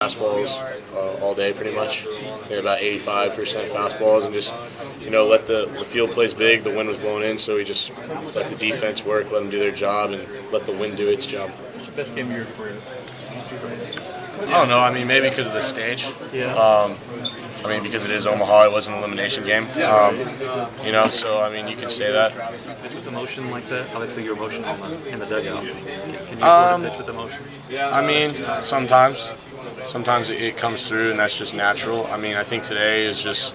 fastballs all day pretty much. We had about 85% fastballs, and just let the field plays big. The wind was blowing in, so we just let the defense work, let them do their job, and let the wind do its job. What's the best game of your career? I don't know. I mean, maybe because of the stage. Yeah. I mean, because it is Omaha, it was an elimination game. So I mean, you can say that. With emotion like that, obviously you're emotional in the dugout. Can you afford to pitch with emotion? I mean, sometimes it comes through, and that's just natural. I mean, I think today is just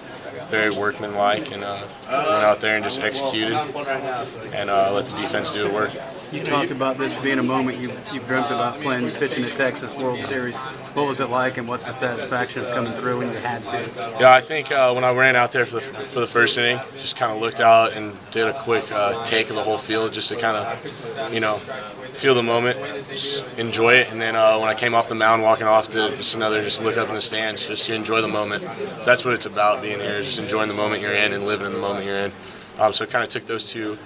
very workmanlike, and went out there and just executed, and let the defense do the work. You talked about this being a moment you've dreamt about playing, pitching the Texas World Series. What was it like, and what's the satisfaction of coming through when you had to? Yeah, I think when I ran out there for the first inning, just kind of looked out and did a quick take of the whole field, just to kind of, feel the moment, just enjoy it. And then when I came off the mound, walking off to just look up in the stands, just to enjoy the moment. So that's what it's about, being here, is just enjoying the moment you're in and living in the moment you're in. So it kind of took those two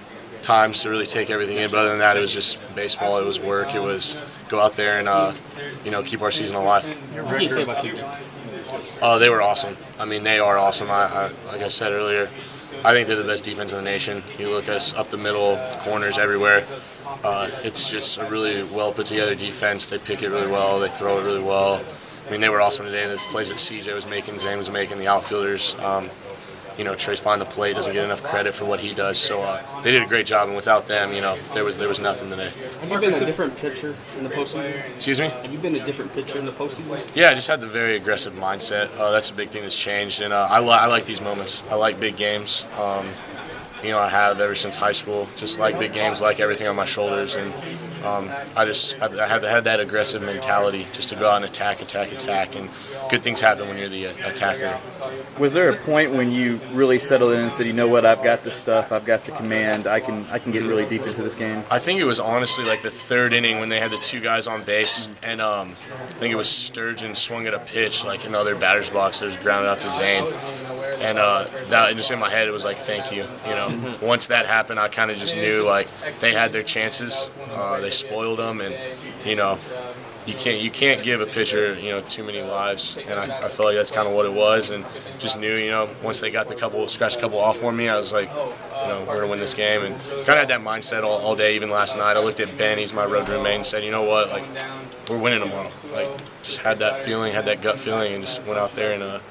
times to really take everything in, but other than that, it was just baseball, it was work, it was go out there and keep our season alive. What do you say about TD? They were awesome. I mean, they are awesome. Like I said earlier, I think they're the best defense in the nation. You look us up the middle, the corners, everywhere. It's just a really well put together defense. They pick it really well, they throw it really well. I mean, they were awesome today. The plays that CJ was making, Zane was making, the outfielders. Trace behind the plate doesn't get enough credit for what he does, so they did a great job, and without them, there was nothing today. Have you been a different pitcher in the postseason? Excuse me? Have you been a different pitcher in the postseason? Yeah, I just had the very aggressive mindset. That's a big thing that's changed, and I like these moments. I like big games. I have ever since high school. Just like big games, like everything on my shoulders, and I have had that aggressive mentality, just to go out and attack, and good things happen when you're the attacker. Was there a point when you really settled in and said, you know what, I've got this stuff, I've got the command, I can get really deep into this game? I think it was honestly like the third inning when they had the two guys on base, and I think it was Sturgeon swung at a pitch like in the other batter's box that was grounded out to Zane. And that just in my head, it was like, thank you. Once that happened, I kind of just knew like they had their chances. They spoiled them, and you can't give a pitcher too many lives. And I felt like that's kind of what it was, and just knew once they got scratched a couple off for me, I was like, we're gonna win this game, and kind of had that mindset all day. Even last night, I looked at Ben, he's my road roommate, and said, you know what, like we're winning tomorrow. Like just had that feeling, had that gut feeling, and just went out there and.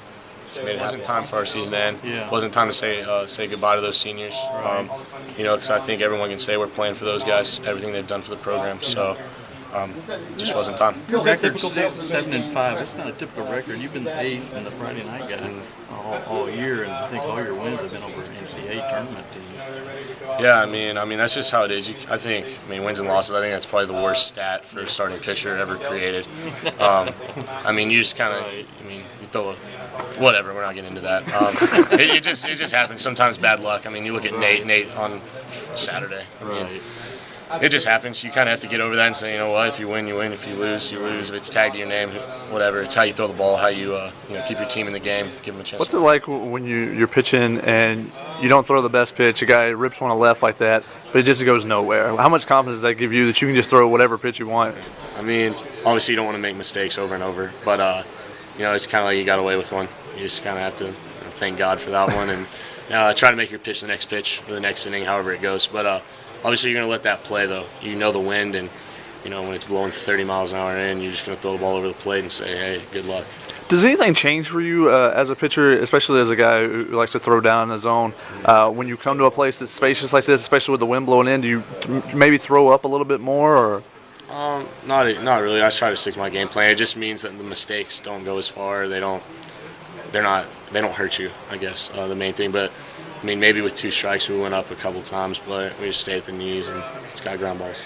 It wasn't time for our season to end. It wasn't time to say goodbye to those seniors. Because I think everyone can say we're playing for those guys, everything they've done for the program. So it just wasn't time. Your record's 7-5. That's not a typical record. You've been the ace and the Friday night guy all year, and I think all your wins have been over NCAA tournament teams. Yeah, I mean that's just how it is. Wins and losses, I think that's probably the worst stat for a starting pitcher ever created. You just kind of, you throw a whatever, we're not getting into that. It just happens. Sometimes bad luck. You look at Nate on Saturday. It just happens. You kind of have to get over that and say, you know what, if you win, you win. If you lose, you lose. If it's tagged to your name, whatever. It's how you throw the ball, how you keep your team in the game, give them a chance. What's it like when you're pitching and you don't throw the best pitch, a guy rips one to left like that, but it just goes nowhere? How much confidence does that give you that you can just throw whatever pitch you want? Obviously you don't want to make mistakes over and over, but it's kind of like you got away with one. You just kind of have to thank God for that one, and try to make your pitch the next pitch or the next inning, however it goes. But obviously you're going to let that play, though. The wind, and when it's blowing 30 miles an hour in, you're just going to throw the ball over the plate and say, hey, good luck. Does anything change for you as a pitcher, especially as a guy who likes to throw down in the zone? When you come to a place that's spacious like this, especially with the wind blowing in, do you maybe throw up a little bit more? Or? Not really. I try to stick to my game plan. It just means that the mistakes don't go as far. They don't hurt you, I guess, the main thing. But maybe with 2 strikes we went up a couple times, but we just stay at the knees and just got ground balls.